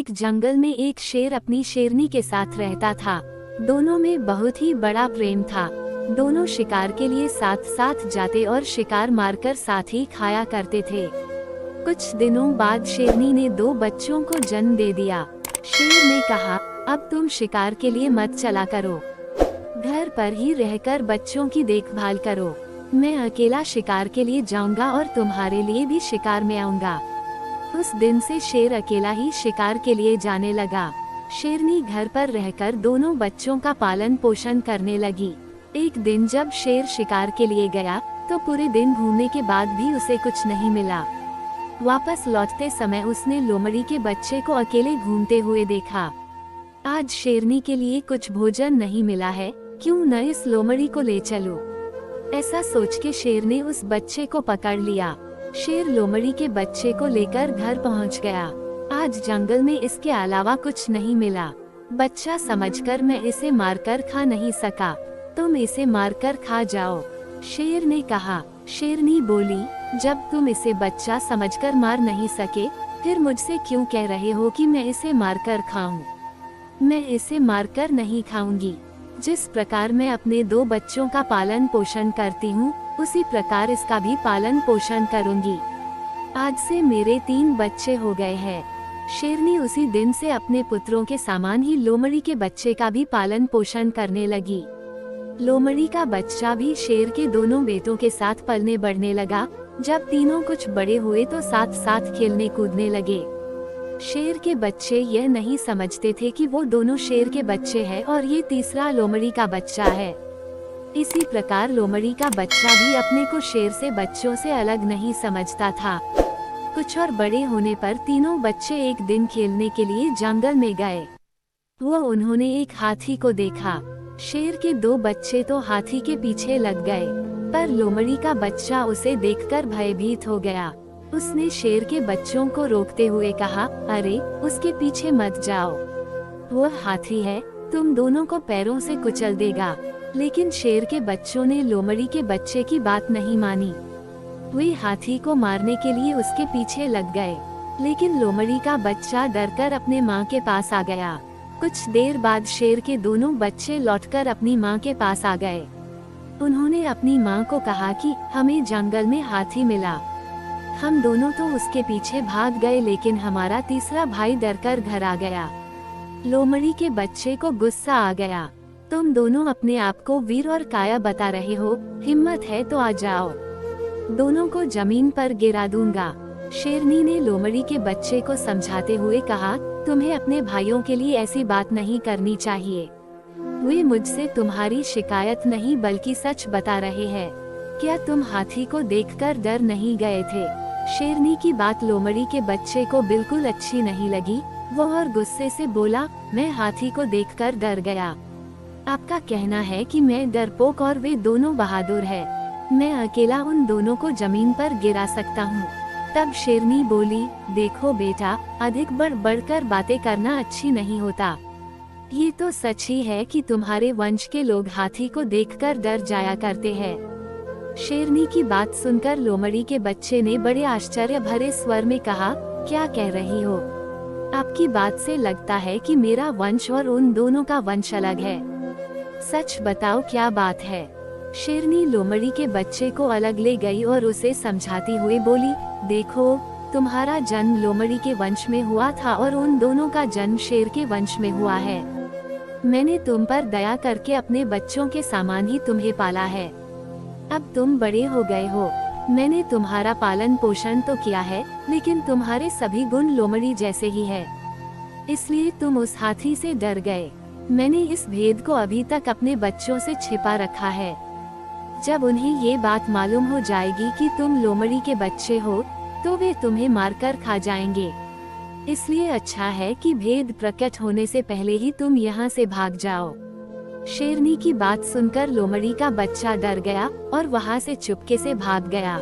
एक जंगल में एक शेर अपनी शेरनी के साथ रहता था। दोनों में बहुत ही बड़ा प्रेम था। दोनों शिकार के लिए साथ साथ जाते और शिकार मारकर साथ ही खाया करते थे। कुछ दिनों बाद शेरनी ने 2 बच्चों को जन्म दे दिया। शेर ने कहा, अब तुम शिकार के लिए मत चला करो, घर पर ही रहकर बच्चों की देखभाल करो। मैं अकेला शिकार के लिए जाऊंगा और तुम्हारे लिए भी शिकार में आऊंगा। उस दिन से शेर अकेला ही शिकार के लिए जाने लगा। शेरनी घर पर रहकर दोनों बच्चों का पालन पोषण करने लगी। एक दिन जब शेर शिकार के लिए गया तो पूरे दिन घूमने के बाद भी उसे कुछ नहीं मिला। वापस लौटते समय उसने लोमड़ी के बच्चे को अकेले घूमते हुए देखा। आज शेरनी के लिए कुछ भोजन नहीं मिला है, क्यों न इस लोमड़ी को ले चलूं? ऐसा सोच के शेर ने उस बच्चे को पकड़ लिया। शेर लोमड़ी के बच्चे को लेकर घर पहुंच गया। आज जंगल में इसके अलावा कुछ नहीं मिला। बच्चा समझकर मैं इसे मारकर खा नहीं सका, तुम इसे मारकर खा जाओ, शेर ने कहा। शेरनी बोली, जब तुम इसे बच्चा समझकर मार नहीं सके, फिर मुझसे क्यों कह रहे हो कि मैं इसे मारकर खाऊं? मैं इसे मारकर नहीं खाऊंगी। जिस प्रकार मैं अपने 2 बच्चों का पालन पोषण करती हूँ, उसी प्रकार इसका भी पालन पोषण करूंगी। आज से मेरे 3 बच्चे हो गए हैं। शेरनी उसी दिन से अपने पुत्रों के समान ही लोमड़ी के बच्चे का भी पालन पोषण करने लगी। लोमड़ी का बच्चा भी शेर के दोनों बेटों के साथ पलने बढ़ने लगा। जब तीनों कुछ बड़े हुए तो साथ साथ खेलने कूदने लगे। शेर के बच्चे यह नहीं समझते थे कि वो दोनों शेर के बच्चे हैं और ये तीसरा लोमड़ी का बच्चा है। इसी प्रकार लोमड़ी का बच्चा भी अपने को शेर से बच्चों से अलग नहीं समझता था। कुछ और बड़े होने पर तीनों बच्चे एक दिन खेलने के लिए जंगल में गए। उन्होंने एक हाथी को देखा। शेर के 2 बच्चे तो हाथी के पीछे लग गए, पर लोमड़ी का बच्चा उसे देखकर भयभीत हो गया। उसने शेर के बच्चों को रोकते हुए कहा, अरे उसके पीछे मत जाओ, वह हाथी है, तुम दोनों को पैरों से कुचल देगा। लेकिन शेर के बच्चों ने लोमड़ी के बच्चे की बात नहीं मानी। वे हाथी को मारने के लिए उसके पीछे लग गए, लेकिन लोमड़ी का बच्चा डरकर अपने माँ के पास आ गया। कुछ देर बाद शेर के दोनों बच्चे लौटकर अपनी माँ के पास आ गए। उन्होंने अपनी माँ को कहा कि हमें जंगल में हाथी मिला। हम दोनों तो उसके पीछे भाग गए, लेकिन हमारा तीसरा भाई डरकर घर आ गया। लोमड़ी के बच्चे को गुस्सा आ गया। तुम दोनों अपने आप को वीर और काया बता रहे हो, हिम्मत है तो आ जाओ, दोनों को जमीन पर गिरा दूंगा। शेरनी ने लोमड़ी के बच्चे को समझाते हुए कहा, तुम्हें अपने भाइयों के लिए ऐसी बात नहीं करनी चाहिए। वे मुझसे तुम्हारी शिकायत नहीं बल्कि सच बता रहे हैं। क्या तुम हाथी को देखकर डर नहीं गए थे? शेरनी की बात लोमड़ी के बच्चे को बिल्कुल अच्छी नहीं लगी। वो और गुस्से से बोला, मैं हाथी को देखकर डर गया। आपका कहना है कि मैं डरपोक और वे दोनों बहादुर है। मैं अकेला उन दोनों को जमीन पर गिरा सकता हूँ। तब शेरनी बोली, देखो बेटा, अधिक बढ़कर बातें करना अच्छी नहीं होता। ये तो सच ही है कि तुम्हारे वंश के लोग हाथी को देखकर डर जाया करते हैं। शेरनी की बात सुनकर लोमड़ी के बच्चे ने बड़े आश्चर्य भरे स्वर में कहा, क्या कह रही हो? आपकी बात से लगता है कि मेरा वंश और उन दोनों का वंश अलग है। सच बताओ क्या बात है? शेरनी लोमड़ी के बच्चे को अलग ले गई और उसे समझाती हुई बोली, देखो, तुम्हारा जन्म लोमड़ी के वंश में हुआ था और उन दोनों का जन्म शेर के वंश में हुआ है। मैंने तुम पर दया करके अपने बच्चों के समान ही तुम्हें पाला है। अब तुम बड़े हो गए हो। मैंने तुम्हारा पालन पोषण तो किया है, लेकिन तुम्हारे सभी गुण लोमड़ी जैसे ही है, इसलिए तुम उस हाथी से डर गए। मैंने इस भेद को अभी तक अपने बच्चों से छिपा रखा है। जब उन्हें ये बात मालूम हो जाएगी कि तुम लोमड़ी के बच्चे हो, तो वे तुम्हें मारकर खा जाएंगे। इसलिए अच्छा है कि भेद प्रकट होने से पहले ही तुम यहाँ से भाग जाओ। शेरनी की बात सुनकर लोमड़ी का बच्चा डर गया और वहाँ से चुपके से भाग गया।